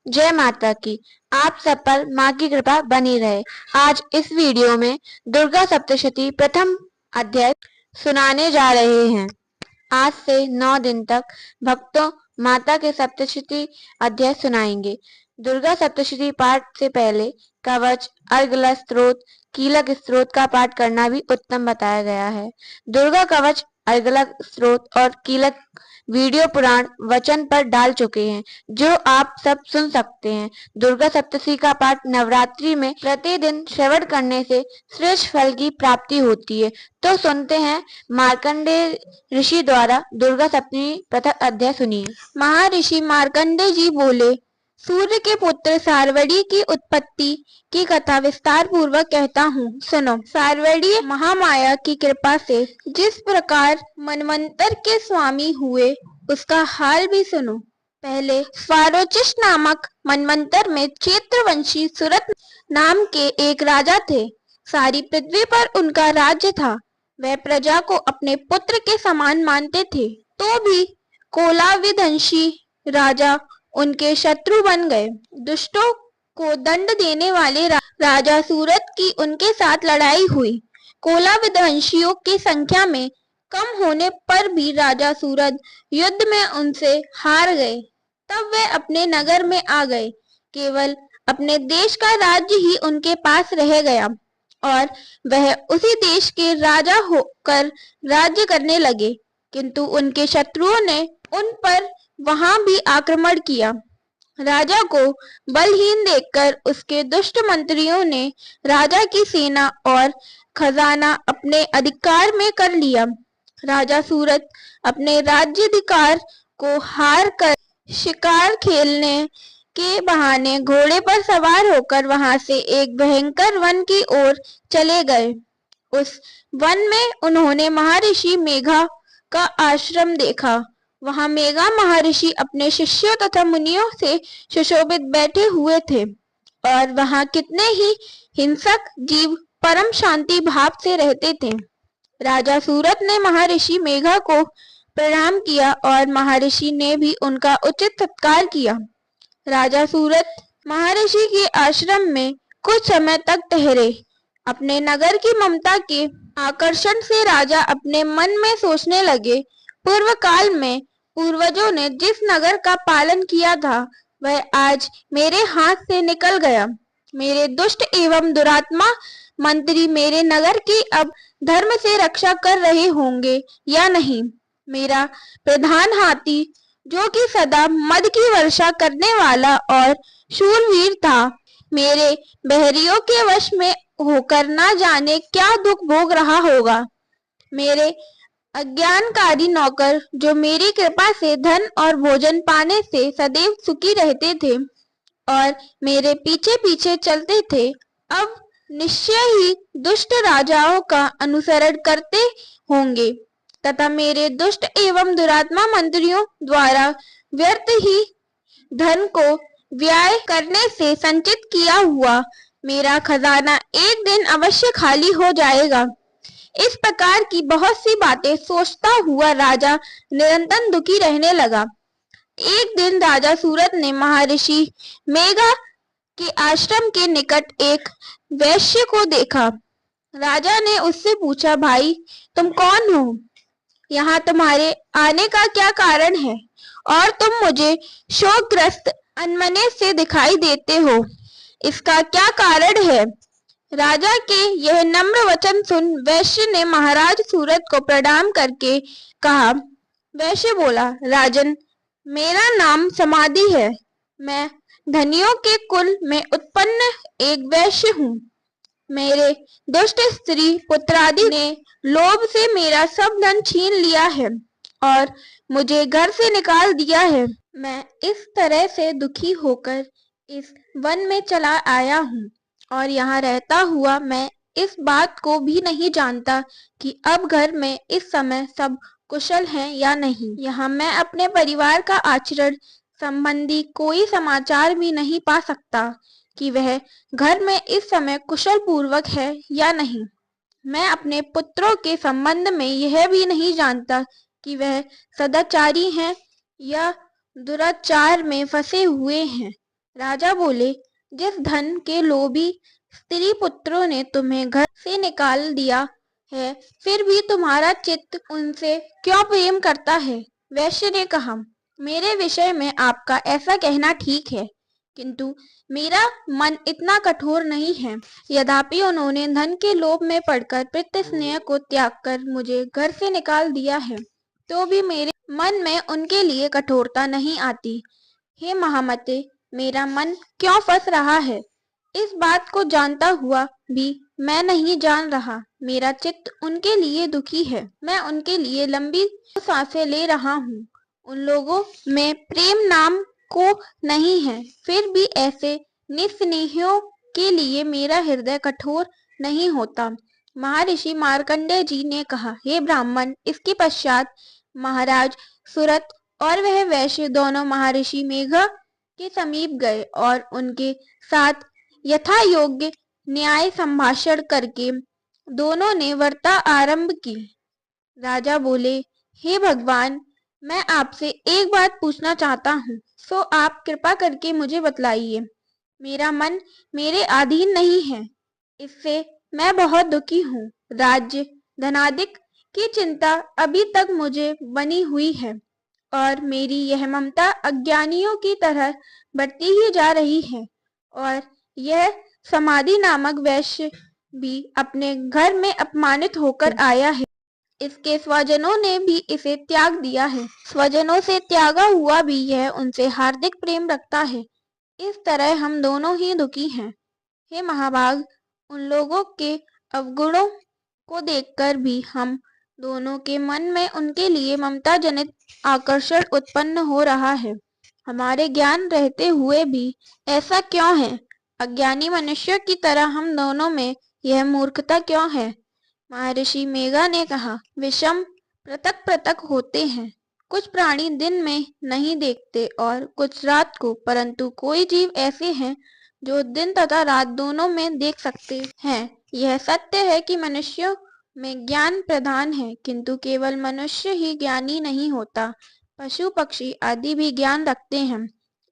जय माता की। आप सब पर माँ की कृपा बनी रहे। आज इस वीडियो में दुर्गा सप्तशती प्रथम अध्याय सुनाने जा रहे हैं। आज से 9 दिन तक भक्तों माता के सप्तशती अध्याय सुनाएंगे। दुर्गा सप्तशती पाठ से पहले कवच, अर्गला स्त्रोत, कीलक स्त्रोत का पाठ करना भी उत्तम बताया गया है। दुर्गा कवच, अर्गला स्त्रोत और कीलक वीडियो पुराण वचन पर डाल चुके हैं, जो आप सब सुन सकते हैं। दुर्गा सप्तशती का पाठ नवरात्रि में प्रतिदिन श्रवण करने से श्रेष्ठ फल की प्राप्ति होती है। तो सुनते हैं मार्कंडेय ऋषि द्वारा दुर्गा सप्तमी प्रथम अध्याय सुनिए। महर्षि मार्कंडेय जी बोले, सूर्य के पुत्र सार्वड़ी की उत्पत्ति की कथा विस्तार पूर्वक कहता हूँ, सुनो। सार्वड़ी महामाया की कृपा से जिस प्रकार मनवंतर के स्वामी हुए, उसका हाल भी सुनो। पहले स्वारोचिष नामक मनवंतर में क्षेत्रवंशी सुरत नाम के एक राजा थे। सारी पृथ्वी पर उनका राज्य था। वह प्रजा को अपने पुत्र के समान मानते थे, तो भी कोलाविदंशी राजा उनके शत्रु बन गए। दुष्टों को दंड देने वाले राजा सूरत की उनके साथ लड़ाई हुई। कोलाविदंशियों की संख्या में कम होने पर भी राजा सूरत युद्ध में उनसे हार गए। तब वे अपने नगर में आ गए। केवल अपने देश का राज्य ही उनके पास रह गया और वह उसी देश के राजा होकर राज्य करने लगे। किंतु उनके शत्रुओं ने उन पर वहां भी आक्रमण किया। राजा को बलहीन देखकर उसके दुष्ट मंत्रियों ने राजा की सेना और खजाना अपने अधिकार में कर लिया। राजा सूरत अपने राज्याधिकार को हार कर शिकार खेलने के बहाने घोड़े पर सवार होकर वहां से एक भयंकर वन की ओर चले गए। उस वन में उन्होंने महर्षि मेघा का आश्रम देखा। वहां मेघा महर्षि अपने शिष्यों तथा मुनियों से सुशोभित बैठे हुए थे और वहां कितने ही हिंसक जीव परम शांति भाव से रहते थे। राजा सूरत ने महर्षि मेघा को प्रणाम किया और महर्षि ने भी उनका उचित सत्कार किया। राजा सूरत महर्षि के आश्रम में कुछ समय तक ठहरे। अपने नगर की ममता के आकर्षण से राजा अपने मन में सोचने लगे, पूर्व काल में पूर्वजों ने जिस नगर का पालन किया था, वह आज मेरे हाथ से निकल गया। मेरे दुष्ट एवं दुरात्मा मंत्री मेरे नगर की अब धर्म से रक्षा कर रहे होंगे या नहीं। मेरा प्रधान हाथी, जो कि सदा मद की वर्षा करने वाला और शूरवीर था, मेरे बहरियों के वश में होकर ना जाने क्या दुख भोग रहा होगा। मेरे अज्ञानकारी नौकर, जो मेरी कृपा से धन और भोजन पाने से सदैव सुखी रहते थे और मेरे पीछे पीछे चलते थे, अब निश्चय ही दुष्ट राजाओं का अनुसरण करते होंगे तथा मेरे दुष्ट एवं दुरात्मा मंत्रियों द्वारा व्यर्थ ही धन को व्यय करने से संचित किया हुआ मेरा खजाना एक दिन अवश्य खाली हो जाएगा। इस प्रकार की बहुत सी बातें सोचता हुआ राजा निरंतर दुखी रहने लगा। एक दिन राजा सूरत ने महर्षि मेघा के आश्रम के निकट एक वैश्य को देखा। राजा ने उससे पूछा, भाई तुम कौन हो? यहाँ तुम्हारे आने का क्या कारण है और तुम मुझे शोकग्रस्त अनमने से दिखाई देते हो, इसका क्या कारण है? राजा के यह नम्र वचन सुन वैश्य ने महाराज सूरत को प्रणाम करके कहा। वैश्य बोला, राजन, मेरा नाम समाधि है। मैं धनियों के कुल में उत्पन्न एक वैश्य हूँ। मेरे दुष्ट स्त्री पुत्रादि ने लोभ से मेरा सब धन छीन लिया है और मुझे घर से निकाल दिया है। मैं इस तरह से दुखी होकर इस वन में चला आया हूँ और यहाँ रहता हुआ मैं इस बात को भी नहीं जानता कि अब घर में इस समय सब कुशल हैं या नहीं। यहाँ मैं अपने परिवार का आचरण संबंधी कोई समाचार भी नहीं पा सकता कि वह घर में इस समय कुशल पूर्वक है या नहीं। मैं अपने पुत्रों के संबंध में यह भी नहीं जानता कि वह सदाचारी हैं या दुराचार में फंसे हुए हैं। राजा बोले, जिस धन के लोभी स्त्री पुत्रों ने तुम्हें घर से निकाल दिया है, फिर भी तुम्हारा चित्त उनसे क्यों प्रेम करता है? वैश्य ने कहा, मेरे विषय में आपका ऐसा कहना ठीक है, किंतु मेरा मन इतना कठोर नहीं है। यद्यपि उन्होंने धन के लोभ में पड़कर पितृ स्नेह को त्याग कर मुझे घर से निकाल दिया है, तो भी मेरे मन में उनके लिए कठोरता नहीं आती। हे महामते, मेरा मन क्यों फंस रहा है? इस बात को जानता हुआ भी मैं नहीं जान रहा। मेरा चित्त उनके लिए दुखी है। मैं उनके लिए लंबी सांसें ले रहा हूँ। उन लोगों में प्रेम नाम को नहीं है, फिर भी ऐसे निस्नेहियों के लिए मेरा हृदय कठोर नहीं होता। महर्षि मार्कंडेय जी ने कहा, हे ब्राह्मण। इसके पश्चात महाराज सुरत और वह वैश्य दोनों महर्षि मेघा के समीप गए और उनके साथ यथा योग्य न्याय संभाषण करके दोनों ने वार्ता आरंभ की। राजा बोले, हे भगवान, मैं आपसे एक बात पूछना चाहता हूँ, सो आप कृपा करके मुझे बतलाइए। मेरा मन मेरे अधीन नहीं है, इससे मैं बहुत दुखी हूँ। राज्य धनादिक की चिंता अभी तक मुझे बनी हुई है और मेरी यह ममता अज्ञानियों की तरह बढ़ती ही जा रही है। और यह समाधि नामक वैश्य भी अपने घर में अपमानित होकर आया है। इसके स्वजनों ने भी इसे त्याग दिया है। स्वजनों से त्यागा हुआ भी यह उनसे हार्दिक प्रेम रखता है। इस तरह हम दोनों ही दुखी हैं। हे महाभाग, उन लोगों के अवगुणों को देखकर भी हम दोनों के मन में उनके लिए ममता जनित आकर्षण उत्पन्न हो रहा है। हमारे ज्ञान रहते हुए भी ऐसा क्यों है? अज्ञानी मनुष्य की तरह हम दोनों में यह मूर्खता क्यों है? महर्षि मेघा ने कहा, विषम पृथक पृथक होते हैं। कुछ प्राणी दिन में नहीं देखते और कुछ रात को, परंतु कोई जीव ऐसे हैं जो दिन तथा रात दोनों में देख सकते हैं। यह सत्य है कि मनुष्यों में ज्ञान प्रधान है, किंतु केवल मनुष्य ही ज्ञानी नहीं होता। पशु पक्षी आदि भी ज्ञान रखते हैं।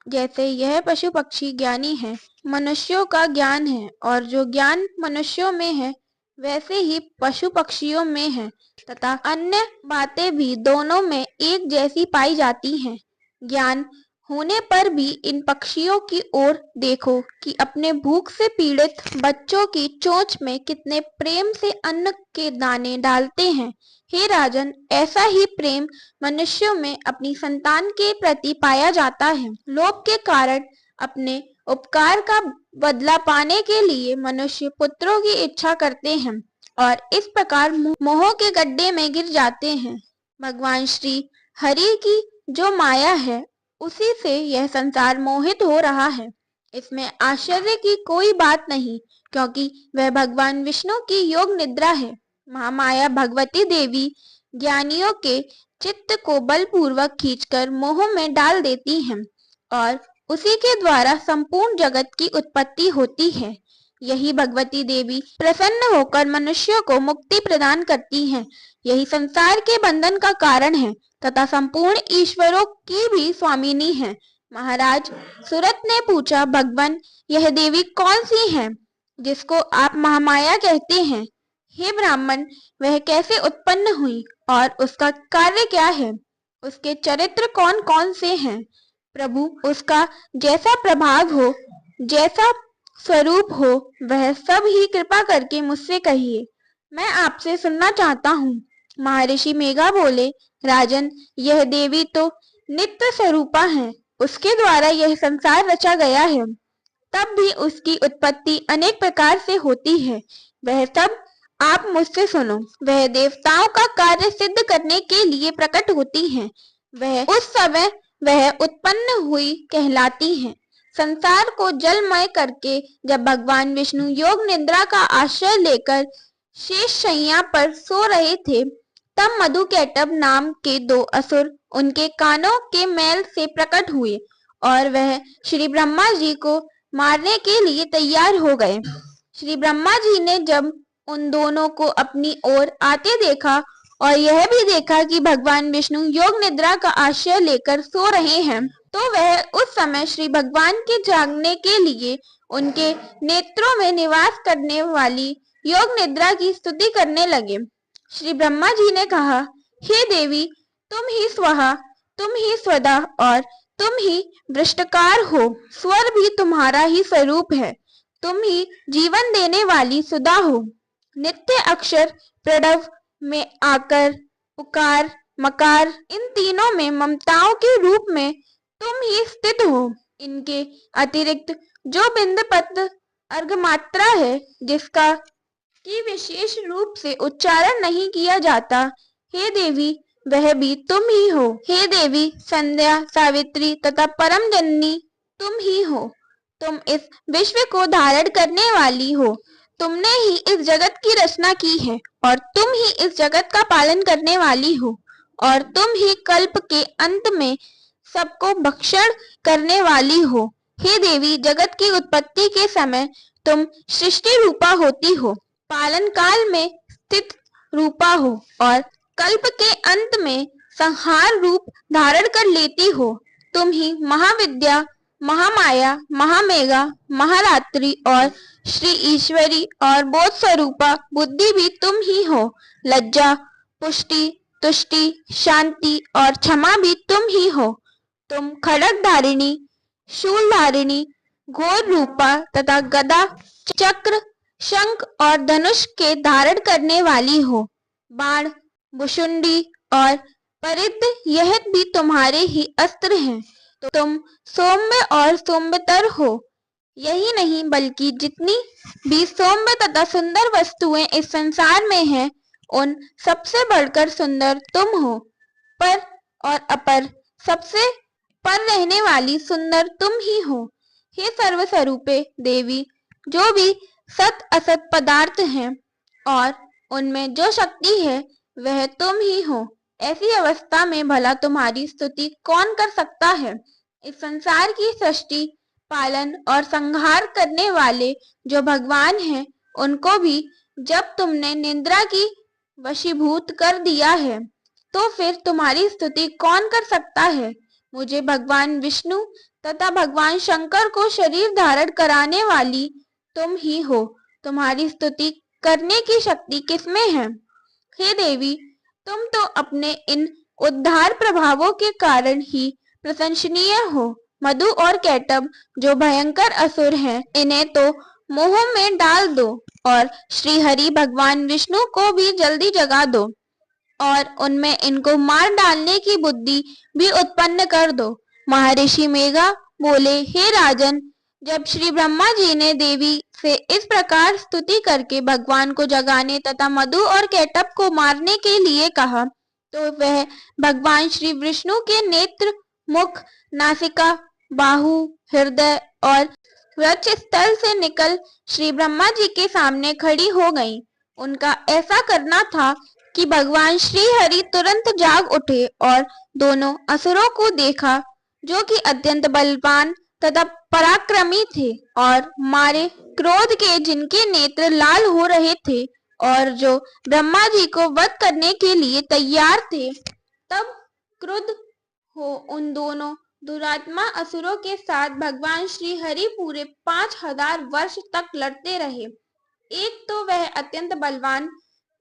जैसे यह पशु पक्षी ज्ञानी है, मनुष्यों का ज्ञान है, और जो ज्ञान मनुष्यों में है वैसे ही पशु पक्षियों में है, तथा अन्य बातें भी दोनों में एक जैसी पाई जाती हैं। ज्ञान होने पर भी इन पक्षियों की ओर देखो कि अपने भूख से पीड़ित बच्चों की चोंच में कितने प्रेम से अन्न के दाने डालते हैं। हे राजन, ऐसा ही प्रेम मनुष्यों में अपनी संतान के प्रति पाया जाता है। लोभ के कारण अपने उपकार का बदला पाने के लिए मनुष्य पुत्रों की इच्छा करते हैं और इस प्रकार मोह के गड्ढे में गिर जाते हैं। भगवान श्री हरि की जो माया है, उसी से यह संसार मोहित हो रहा है। इसमें आश्चर्य की कोई बात नहीं, क्योंकि वह भगवान विष्णु की योग निद्रा है। महामाया भगवती देवी ज्ञानियों के चित्त को बलपूर्वक खींचकर मोह में डाल देती हैं और उसी के द्वारा संपूर्ण जगत की उत्पत्ति होती है। यही भगवती देवी प्रसन्न होकर मनुष्यों को मुक्ति प्रदान करती हैं। यही संसार के बंधन का कारण है तथा संपूर्ण ईश्वरों की भी स्वामिनी है। महाराज सुरत ने पूछा, भगवान, यह देवी कौन सी है जिसको आप महामाया कहते हैं? हे ब्राह्मण, वह कैसे उत्पन्न हुई और उसका कार्य क्या है? उसके चरित्र कौन कौन से हैं? प्रभु, उसका जैसा प्रभाव हो, जैसा स्वरूप हो, वह सब ही कृपा करके मुझसे कहिए। मैं आपसे सुनना चाहता हूँ। महर्षि मेघा बोले, राजन, यह देवी तो नित्य स्वरूपा है। उसके द्वारा यह संसार रचा गया है, तब भी उसकी उत्पत्ति अनेक प्रकार से होती है। वह सब आप मुझसे सुनो। वह देवताओं का कार्य सिद्ध करने के लिए प्रकट होती हैं। वह उस समय वह उत्पन्न हुई कहलाती हैं। संसार को जलमय करके जब भगवान विष्णु योग निद्रा का आश्रय लेकर शेष शैया पर सो रहे थे, तब मधुकैटभ नाम के दो असुर उनके कानों के मैल से प्रकट हुए और वह श्री ब्रह्मा जी को मारने के लिए तैयार हो गए। श्री ब्रह्मा जी ने जब उन दोनों को अपनी ओर आते देखा और यह भी देखा कि भगवान विष्णु योग निद्रा का आश्रय लेकर सो रहे हैं, तो वह उस समय श्री भगवान के जागने के लिए उनके नेत्रों में निवास करने वाली योग निद्रा की स्तुति करने लगे। श्री ब्रह्मा जी ने कहा, हे देवी, तुम ही स्वाहा, तुम ही स्वधा और तुम ही वृष्टकार हो। स्वर भी तुम्हारा ही स्वरूप है। तुम ही जीवन देने वाली सुधा हो। नित्य अक्षर प्रणव में आकर, उकार, मकार, इन तीनों में ममताओं के रूप में तुम ही स्थित हो। इनके अतिरिक्त जो बिंद पद अर्घमात्रा है, जिसका की विशेष रूप से उच्चारण नहीं किया जाता, हे देवी, वह भी तुम ही हो। हे देवी, संध्या, सावित्री तथा परम जननी तुम ही हो। तुम इस विश्व को धारण करने वाली हो। तुमने ही इस जगत की रचना की है और तुम ही इस जगत का पालन करने वाली हो और तुम ही कल्प के अंत में सबको भक्षण करने वाली हो। हे देवी, जगत की उत्पत्ति के समय तुम सृष्टि रूपा होती हो, पालन काल में स्थित रूपा हो और कल्प के अंत में संहार रूप धारण कर लेती हो। तुम ही महाविद्या, महामाया, महामेघा, महारात्रि और श्री ईश्वरी और बोध स्वरूपा बुद्धि भी तुम ही हो। लज्जा, पुष्टि, तुष्टि, शांति और क्षमा भी तुम ही हो। तुम खड्ग धारिणी, शूल धारिणी, घोर रूपा तथा गदा, चक्र, शंख और धनुष के धारण करने वाली हो। बाण, भुशुंडी और परिध, यह भी तुम्हारे ही अस्त्र हैं। तो तुम सौम्य और सौम्यतर हो। यही नहीं बल्कि जितनी भी सौम्य तथा सुंदर वस्तुएं इस संसार में हैं, उन सबसे बढ़कर सुंदर तुम हो। पर और अपर, सबसे पर रहने वाली सुंदर तुम ही हो। हे सर्वस्वरूपे देवी, जो भी सत असत पदार्थ हैं और उनमें जो शक्ति है, वह तुम ही हो। ऐसी अवस्था में भला तुम्हारी स्तुति कौन कर सकता है। इस संसार की सृष्टि, पालन और संहार करने वाले जो भगवान हैं, उनको भी जब तुमने निद्रा की वशीभूत कर दिया है, तो फिर तुम्हारी स्तुति कौन कर सकता है। मुझे भगवान विष्णु तथा भगवान शंकर को शरीर धारण कराने वाली तुम ही हो। तुम्हारी स्तुति करने की शक्ति किसमें है। हे देवी, तुम तो अपने इन उद्धार प्रभावों के कारण ही प्रशंसनीय हो। मधु और कैटभ जो भयंकर असुर हैं, इन्हें तो मोह में डाल दो और श्री हरि भगवान विष्णु को भी जल्दी जगा दो और उनमें इनको मार डालने की बुद्धि भी उत्पन्न कर दो। महर्षि मेघा बोले, हे राजन, जब श्री ब्रह्मा जी ने देवी से इस प्रकार स्तुति करके भगवान को जगाने तथा मधु और कैटभ को मारने के लिए कहा, तो वह भगवान श्री विष्णु के नेत्र, मुख, नासिका, बाहु, हृदय और वक्ष स्थल से निकल श्री ब्रह्मा जी के सामने खड़ी हो गईं। उनका ऐसा करना था कि भगवान श्री हरि तुरंत जाग उठे और दोनों असुरों को देखा, जो कि अत्यंत बलवान तथा पराक्रमी थे और मारे क्रोध के जिनके नेत्र लाल हो रहे थे और जो ब्रह्मा जी को वध करने के लिए तैयार थे। तब क्रुद्ध हो उन दोनों दुरात्मा असुरों के साथ भगवान श्री हरि पूरे 5000 वर्ष तक लड़ते रहे। एक तो वह अत्यंत बलवान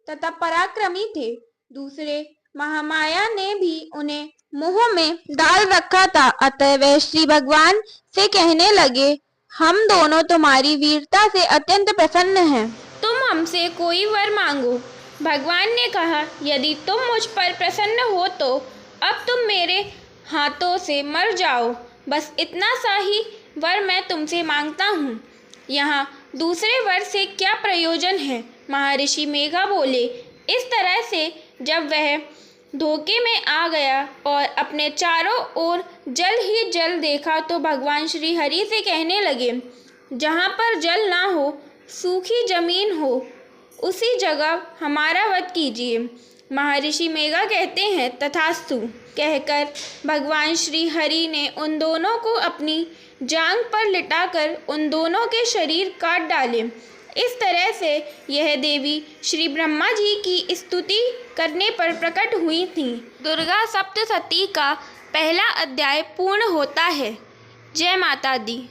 तथा पराक्रमी थे, दूसरे महामाया ने भी उन्हें मोह में डाल रखा था। अतः वह श्री भगवान से कहने लगे, हम दोनों तुम्हारी वीरता से अत्यंत प्रसन्न हैं। तुम हमसे कोई वर मांगो। भगवान ने कहा, यदि तुम मुझ पर प्रसन्न हो तो अब तुम मेरे हाथों से मर जाओ। बस इतना सा ही वर मैं तुमसे मांगता हूँ। यहाँ दूसरे वर से क्या प्रयोजन है। महर्षि मेघा बोले, इस तरह से जब वह धोखे में आ गया और अपने चारों ओर जल ही जल देखा, तो भगवान श्री हरि से कहने लगे, जहाँ पर जल ना हो, सूखी जमीन हो, उसी जगह हमारा वध कीजिए। महर्षि मेघा कहते हैं, तथास्तु कहकर भगवान श्री हरि ने उन दोनों को अपनी जांघ पर लिटाकर उन दोनों के शरीर काट डाले। इस तरह से यह देवी श्री ब्रह्मा जी की स्तुति करने पर प्रकट हुई थी। दुर्गा सप्तशती का पहला अध्याय पूर्ण होता है। जय माता दी।